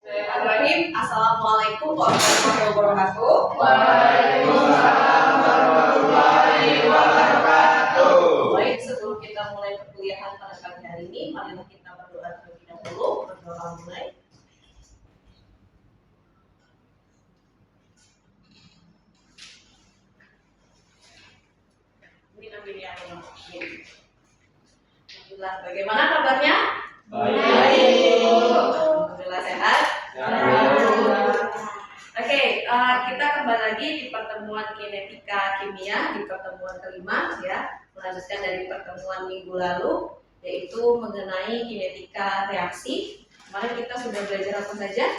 Bismillahirrahmanirrahim. Assalamualaikum warahmatullahi wabarakatuh. Waalaikumsalam warahmatullahi wabarakatuh. Baik, sebelum kita mulai perkuliahan pada pagi hari ini, marilah kita berdoa terlebih dahulu. Berdoa mulai. Alhamdulillah. Bagaimana kabarnya? Baik. Alhamdulillah sehat. Oke, kita kembali lagi di pertemuan kinetika kimia di pertemuan kelima ya, melanjutkan dari pertemuan minggu lalu yaitu mengenai kinetika reaksi. Kemarin kita sudah belajar apa saja?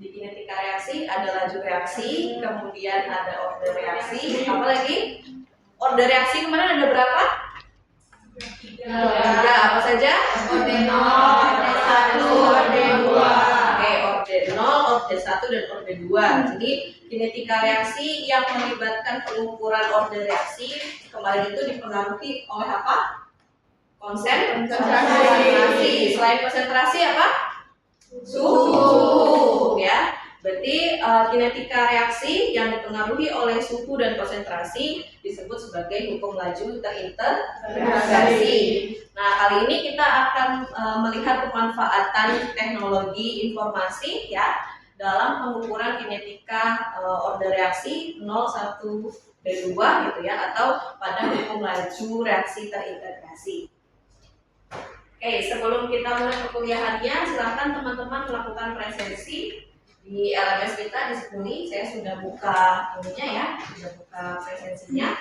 Di kinetika reaksi ada laju reaksi, kemudian ada order reaksi, apa lagi? Order reaksi kemarin ada berapa? Tiga, apa saja? Orde 0, Orde 1, Orde 2. Oke, orde 0, orde 1, dan orde 2. Jadi kinetika reaksi yang melibatkan pengukuran orde reaksi kemarin itu dipengaruhi oleh apa? Konsentrasi. Selain konsentrasi apa? Suhu ya. Berarti kinetika reaksi yang dipengaruhi oleh suhu dan konsentrasi disebut sebagai hukum laju terintegrasi. Nah, kali ini kita akan melihat pemanfaatan teknologi informasi ya dalam pengukuran kinetika order reaksi 0, 1, dan 2 gitu ya, atau pada hukum laju reaksi terintegrasi. Oke, sebelum kita mulai perkuliahannya, silakan teman-teman melakukan presensi di LMS kita di sini. Saya sudah buka ininya ya, sudah buka presensinya.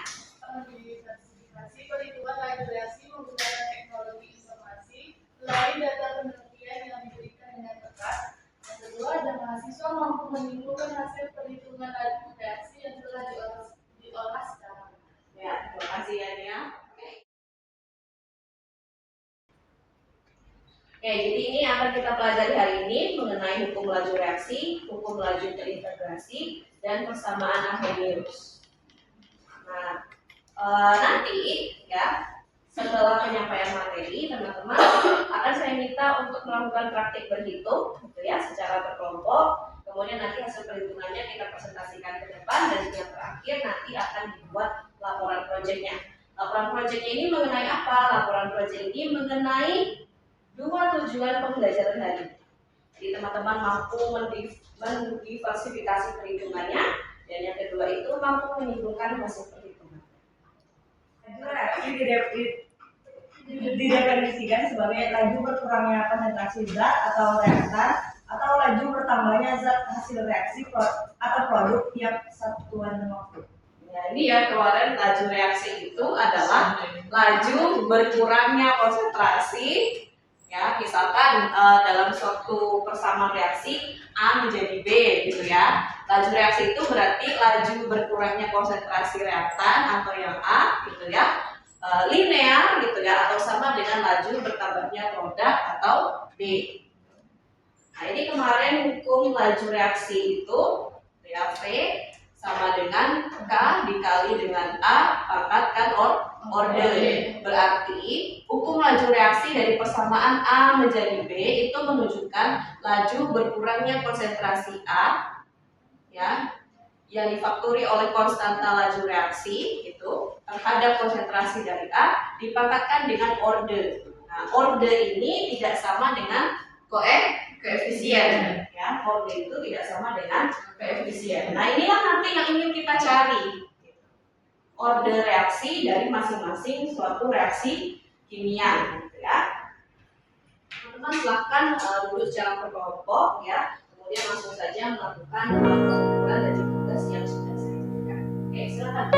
Di klasifikasi perhitungan laju reaksi menggunakan teknologi informasi melalui data penelitian yang diberikan dengan tepat. Yang kedua, ada mahasiswa mampu menyimpulkan hasil perhitungan laju reaksi yang telah diolah secara benar. Ya, terima kasih ya Nia. Oke, jadi ini akan kita pelajari hari ini mengenai hukum laju reaksi, hukum laju terintegrasi, dan persamaan Arrhenius. Nah, nanti ya setelah penyampaian materi, teman-teman akan saya minta untuk melakukan praktik berhitung, gitu ya, secara berkelompok. Kemudian nanti hasil perhitungannya kita presentasikan ke depan, dan yang terakhir nanti akan dibuat laporan proyeknya. Laporan proyeknya ini mengenai apa? Laporan proyek ini mengenai dua tujuan pembelajaran hari ini. Jadi teman-teman mampu mendiversifikasi perhitungannya, dan yang kedua itu mampu menyimpulkan hasil perhitungan. Reaksi didefinisikan sebagai laju berkurangnya konsentrasi zat atau reaktan atau laju bertambahnya zat hasil reaksi atau produk tiap satuan waktu. Nah, ini ya kemarin laju reaksi itu adalah laju berkurangnya konsentrasi. Ya, misalkan dalam suatu persamaan reaksi A menjadi B gitu ya. Laju reaksi itu berarti laju berkurangnya konsentrasi reaktan atau yang A gitu ya, linear gitu ya, atau sama dengan laju bertambahnya produk atau B. Nah, ini kemarin hukum laju reaksi itu ya, V sama dengan K dikali dengan A pangkat order. Berarti hukum laju reaksi dari persamaan A menjadi B itu menunjukkan laju berkurangnya konsentrasi A ya, yang difakturi oleh konstanta laju reaksi itu terhadap konsentrasi dari A dipangkatkan dengan order. Nah, order ini tidak sama dengan koefisien ya, order itu tidak sama dengan koefisien. Nah, inilah nanti yang ingin kita cari, order reaksi dari masing-masing suatu reaksi kimia gitu ya. Teman-teman silahkan duduk secara berkelompok ya, kemudian langsung saja melakukan pengukuran dari tugas yang sudah saya berikan. Oke, silakan.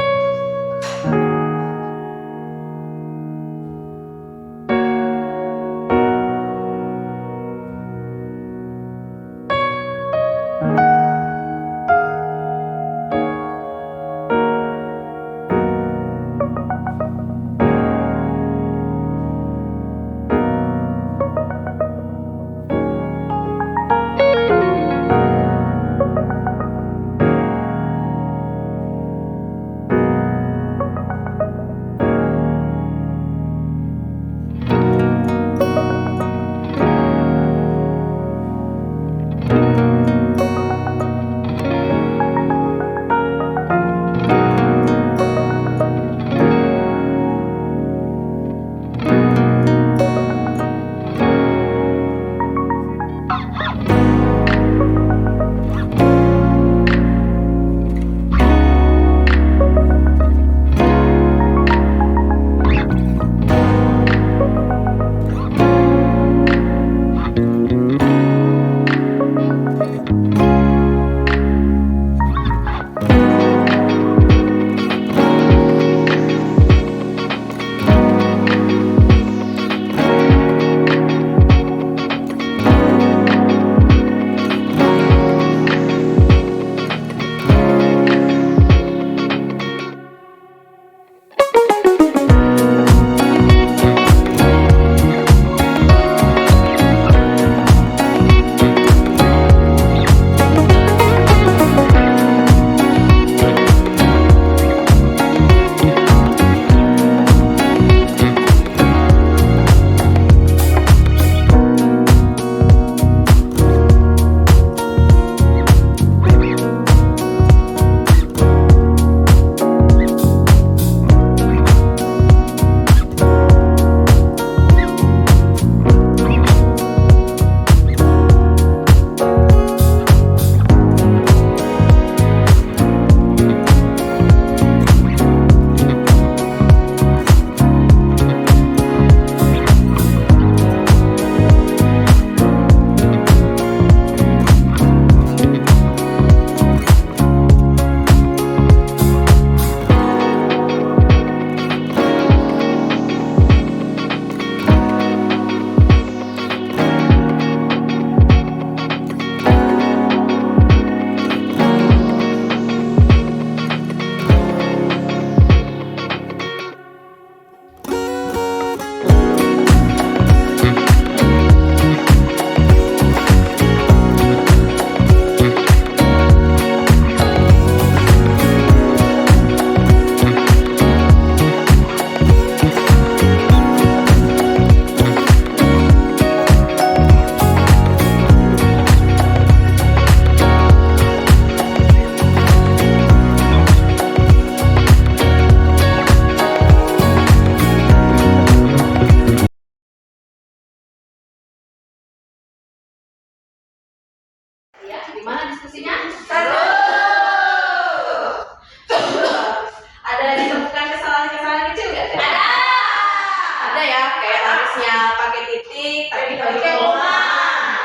harusnya pakai titik tapi pakai koma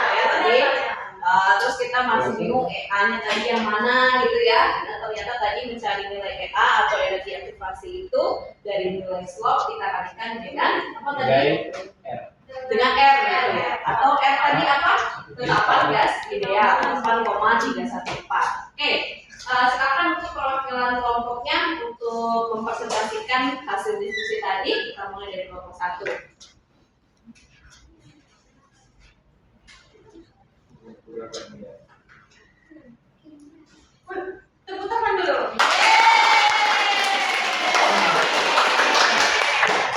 ya tadi. Terus kita masih bingung EA-nya tadi yang mana gitu ya. Nah, ternyata tadi mencari nilai EA atau energi aktivasi itu dari nilai swap kita kalikan dengan apa tadi? Dengan R ya. Atau R tadi apa? 8 gas ideal 8,314. Oke. Sekarang untuk perwakilan kelompoknya untuk mempresentasikan hasil diskusi tadi kita mulai dari kelompok 1. Tepuk tangan dulu.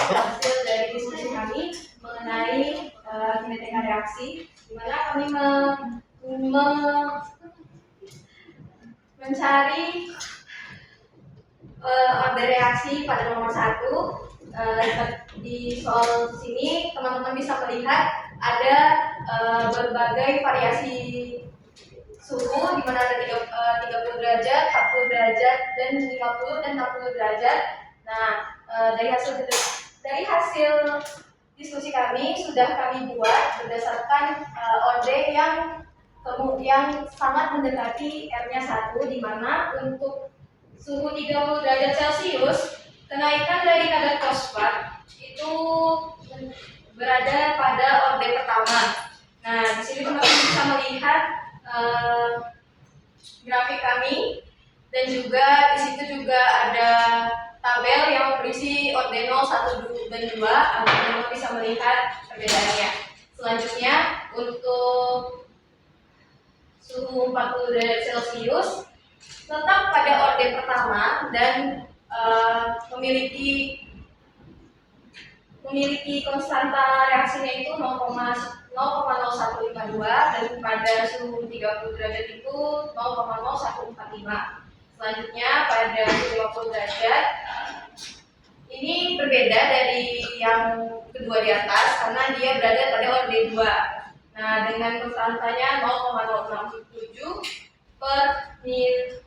Hasil dari diskusi kami mengenai kinetika reaksi, di mana kami mencari order reaksi pada nomor 1. Di soal sini teman-teman bisa melihat ada berbagai variasi suhu di mana ada 30 derajat, 40 derajat, dan 50 dan 60 derajat. Nah, dari hasil diskusi kami sudah kami buat berdasarkan order yang sangat mendekati R-nya 1, di mana untuk suhu 30 derajat Celcius kenaikan dari kadar fosfat itu berada pada orde pertama. Nah, di sini teman-teman bisa melihat grafik kami, dan juga di situ juga ada tabel yang berisi orde 0, 1, dan 2 agar teman-teman bisa melihat perbedaannya. Selanjutnya untuk suhu 40 derajat Celcius tetap pada orde pertama dan memiliki konstanta reaksinya itu 0,0152, dan pada suhu 30 derajat itu 0,0145. Selanjutnya pada suhu 50 derajat ini berbeda dari yang kedua di atas karena dia berada pada orde 2. Nah, dengan konstantanya 0,067 per menit.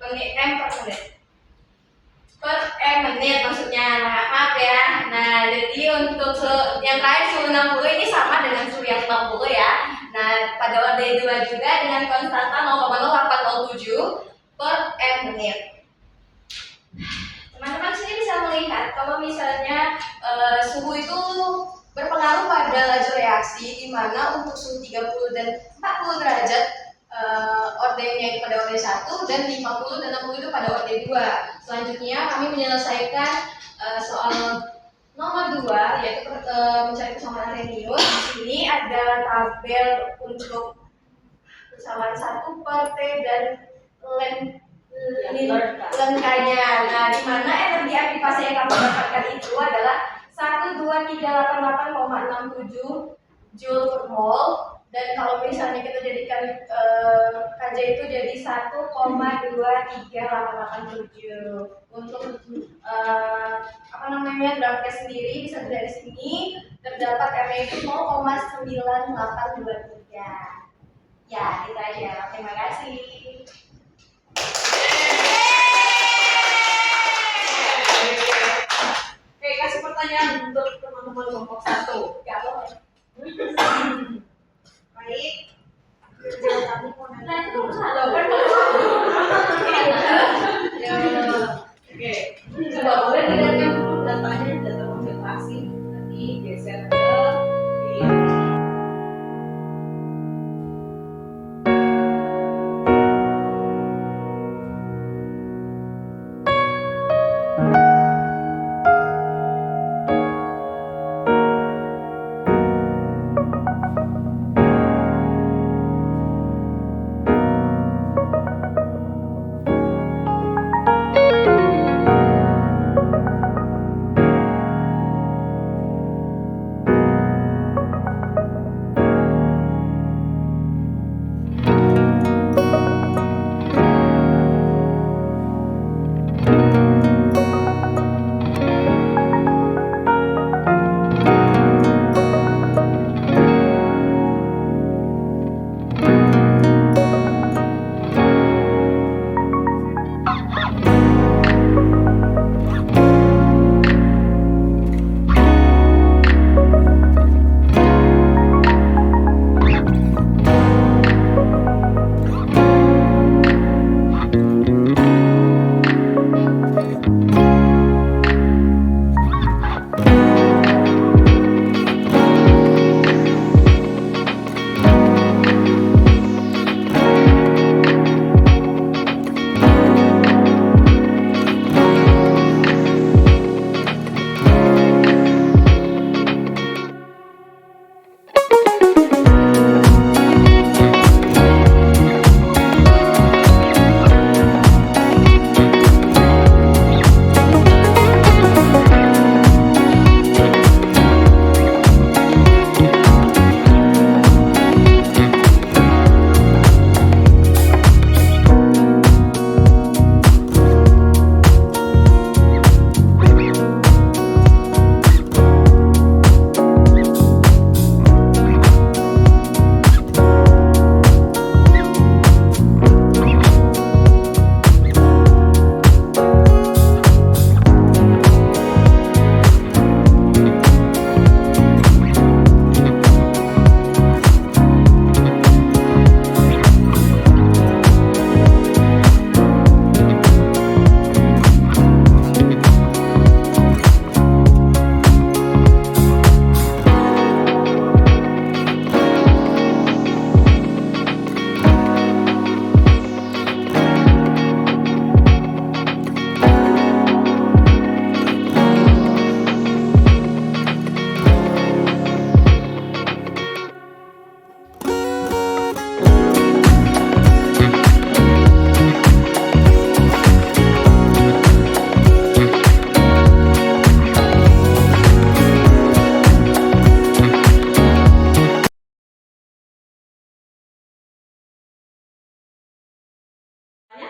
Maksudnya, maaf ya. Nah, jadi untuk yang terakhir suhu 60 ini sama dengan suhu yang 60 ya. Nah, pada orde 2 juga dengan konstanta 0,0807 per menit. Teman-teman sini bisa melihat kalau misalnya suhu itu berpengaruh pada laju reaksi, di mana untuk suhu 30 dan 40 derajat ordenya itu pada orde 1, dan 50 dan 60 itu pada orde 2. Selanjutnya kami menyelesaikan soal nomor 2, yaitu mencari persamaan Arrhenius. Di sini ada tabel untuk persamaan 1 per T dan lengkanya. Nah, di mana energi aktivasi yang kami dapatkan itu adalah 12388,67 Joule per mol, dan kalau misalnya kita jadikan KJ itu jadi 1,23887. Untuk grafiknya sendiri bisa dari sini terdapat R-nya itu 0,9823. Ya, itu aja. Terima kasih. Oke, kasih pertanyaan untuk teman-teman kelompok 1. Ya, boleh. Baik. Nah, itu kan Oke. Coba boleh dilihatkan dulu datanya, data konsentrasi. Nanti geser ke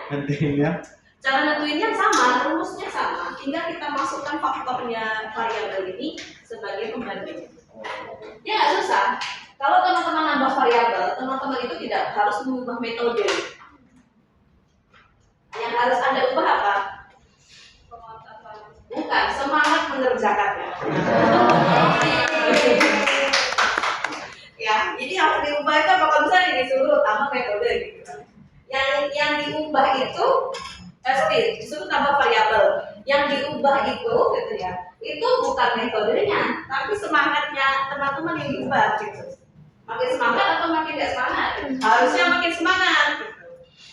Nantinya. Cara nentuinnya sama, rumusnya sama. Tinggal kita masukkan faktornya variabel ini sebagai pembanding. Ya nggak susah. Kalau teman-teman nambah variabel, teman-teman itu tidak harus mengubah metode. Yang harus Anda ubah apa? Bukan, semangat mengerjakannya. Ya, jadi harus diubah itu apa misalnya disuruh tambah metode gitu. Yang diubah itu disuruh tambah variabel. Yang diubah itu gitu ya. Itu bukan metodenya, tapi semangatnya teman-teman yang diubah gitu. Makin semangat atau makin gak semangat? Harusnya makin semangat gitu.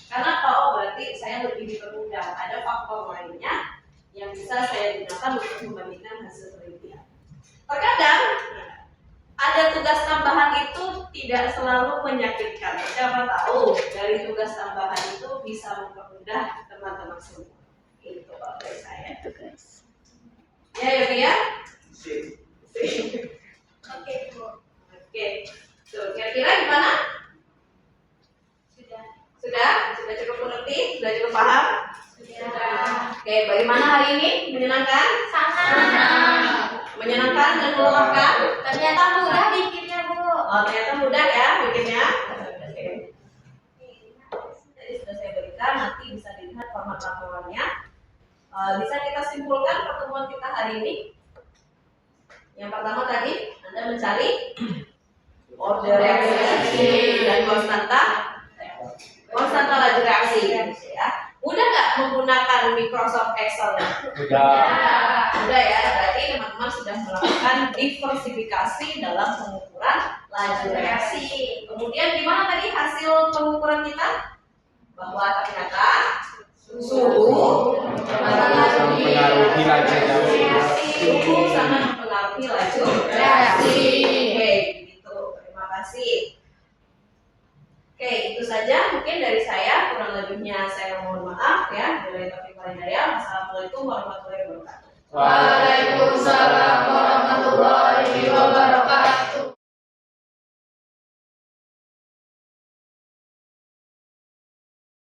Karena berarti saya lebih dipermudah. Ada faktor lainnya yang bisa saya gunakan untuk membandingkan hasil penelitian. Terkadang ada tugas tambahan itu tidak selalu menyakitkan. Siapa tahu dari tugas tambahan itu bisa mempermudah teman-teman semua. Itu kalau dari saya. Ya, ya. Oke, Bu. Oke. Tuh, kira-kira gimana? Sudah cukup mengerti? Sudah cukup paham? Sudah. Oke, bagaimana hari ini? Menyenangkan? Sangat. Menyenangkan dan melelahkan? Ternyata mudah bikinnya, Bu. Oh, ternyata mudah ya bikinnya. Oke. Jadi sudah saya berikan, nanti bisa dilihat format laporannya. Bisa kita simpulkan pertemuan kita hari ini. Yang pertama tadi, Anda mencari order reaksi dan konstanta laju reaksi. Ya. Mudah nggak menggunakan Microsoft Excel? Mudah ya. Berarti teman-teman sudah melakukan diversifikasi dalam pengukuran laju reaksi. Kemudian gimana tadi hasil pengukuran kita? Bahwa ternyata suhu Mempengaruhi laju reaksi. Suhu sangat mempengaruhi laju reaksi. Oke, begitu. Terima kasih. Oke, itu saja mungkin dari saya. Kurang lebihnya saya mohon maaf ya. Assalamualaikum warahmatullahi wabarakatuh.